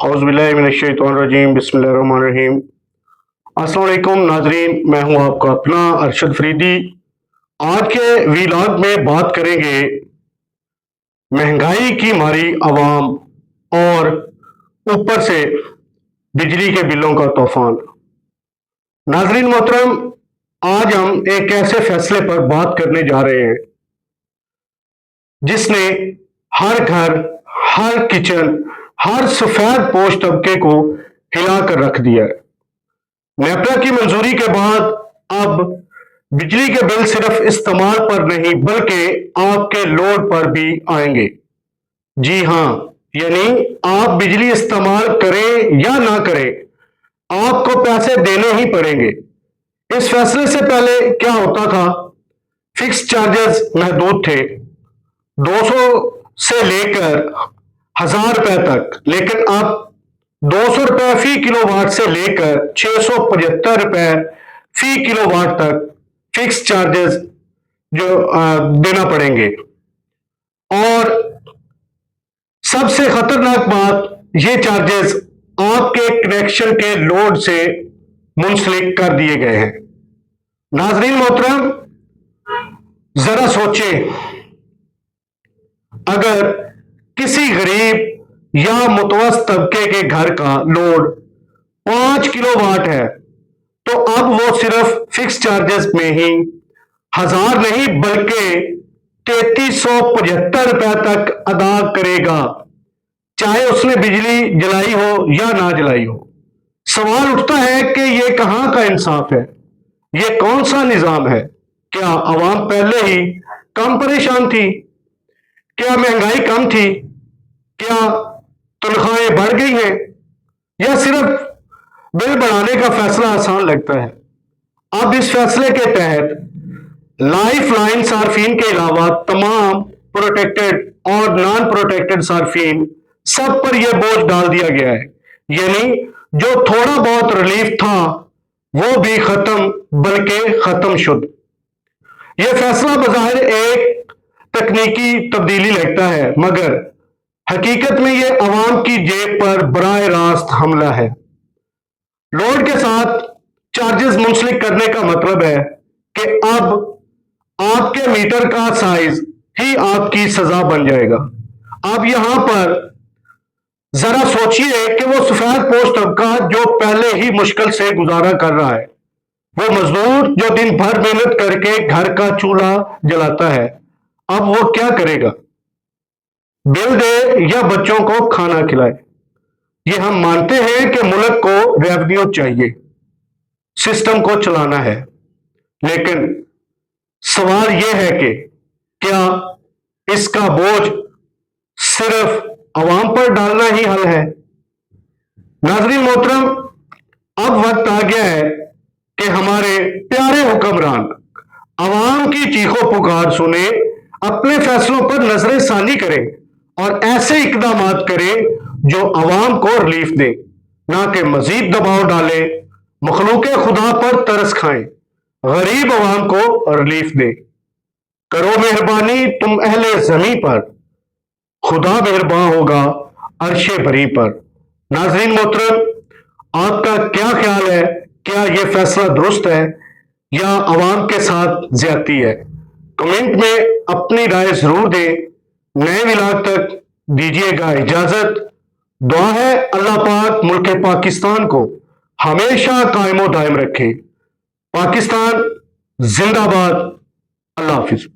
औज़ुबिल्लाहिमिनश्शैतानिर्रजीम बिस्मिल्लाहिर्रहमानिर्रहीम। अस्सलाम वालेकुम नाजरीन, मैं हूं आपका अपना अरशद फरीदी। आज के वीलॉग में बात करेंगे महंगाई की मारी आवाम और ऊपर से बिजली के बिलों का तूफान। नाजरीन मोहतरम, आज हम एक ऐसे फैसले पर बात करने जा रहे हैं जिसने हर घर, हर किचन, हर सफेद पोश तबके को हिलाकर रख दिया है। नेपरा की मंजूरी के बाद अब बिजली के बिल सिर्फ इस्तेमाल पर नहीं बल्कि आपके लोड पर भी आएंगे। जी हां, यानी आप बिजली इस्तेमाल करें या ना करें, आपको पैसे देने ही पड़ेंगे। इस फैसले से पहले क्या होता था, फिक्स चार्जेस महदूद थे, 200 से लेकर 1000 रुपए तक, लेकिन अब 200 रुपए फी किलोवाट से लेकर 675 रुपए फी किलोवाट तक फिक्स चार्जेस जो देना पड़ेंगे। और सबसे खतरनाक बात, ये चार्जेस आपके कनेक्शन के लोड से मुंसलिक कर दिए गए हैं। नाजरीन मोहतरम, जरा सोचें, अगर किसी गरीब या मुतवस्सित तबके के घर का लोड 5 किलोवाट है तो अब वो सिर्फ फिक्स चार्जेस में ही 1000 नहीं बल्कि 3375 रुपए तक अदा करेगा, चाहे उसने बिजली जलाई हो या ना जलाई हो। सवाल उठता है कि ये कहां का इंसाफ है, ये कौन सा निजाम है? क्या आवाम पहले ही कम परेशान थी? क्या महंगाई कम थी? क्या तनख्वाहें बढ़ गई हैं? या सिर्फ बिल बढ़ाने का फैसला आसान लगता है? अब इस फैसले के तहत लाइफ लाइन सार्फिन के अलावा तमाम प्रोटेक्टेड और नॉन प्रोटेक्टेड सार्फिन सब पर यह बोझ डाल दिया गया है। यानी जो थोड़ा बहुत रिलीफ था वो भी खत्म बल्कि खत्म शुद्ध। यह फैसला बज़ाहिर एक तकनीकी तब्दीली लगता है, मगर हकीकत में यह अवाम की जेब पर बराह रास्त हमला है। लोड के साथ चार्जेस मुंसलिक करने का मतलब है कि अब आपके मीटर का साइज ही आपकी सजा बन जाएगा। अब यहां पर जरा सोचिए कि वो सफेद पोश तबका जो पहले ही मुश्किल से गुजारा कर रहा है, वो मजदूर जो दिन भर मेहनत करके घर का चूल्हा जलाता है, अब वो क्या करेगा? बिल दे या बच्चों को खाना खिलाए? ये हम मानते हैं कि मुल्क को रेवेन्यू चाहिए, सिस्टम को चलाना है, लेकिन सवाल यह है कि क्या इसका बोझ सिर्फ अवाम पर डालना ही हल है? नाजरीन मोहतरम, अब वक्त आ गया है कि हमारे प्यारे हुक्मरान अवाम की चीखों पुकार सुने, अपने फैसलों पर नजर सानी करें और ऐसे इकदामात करें जो अवाम को रिलीफ दे, ना कि मजीद दबाव डाले, मखलूके खुदा पर तरस खाएं, गरीब अवाम को रिलीफ दे। करो मेहरबानी तुम अहले जमी पर, खुदा मेहरबान होगा अर्शे बरी पर। नाजरीन मोहतरम, आपका क्या ख्याल है? क्या यह फैसला दुरुस्त है या अवाम के साथ ज्यादती है? कमेंट में अपनी राय जरूर दें। नए विलाग तक दीजिएगा इजाजत। दुआ है अल्लाह पाक मुल्क पाकिस्तान को हमेशा कायमो दायम रखे। पाकिस्तान जिंदाबाद। अल्लाह हाफिज।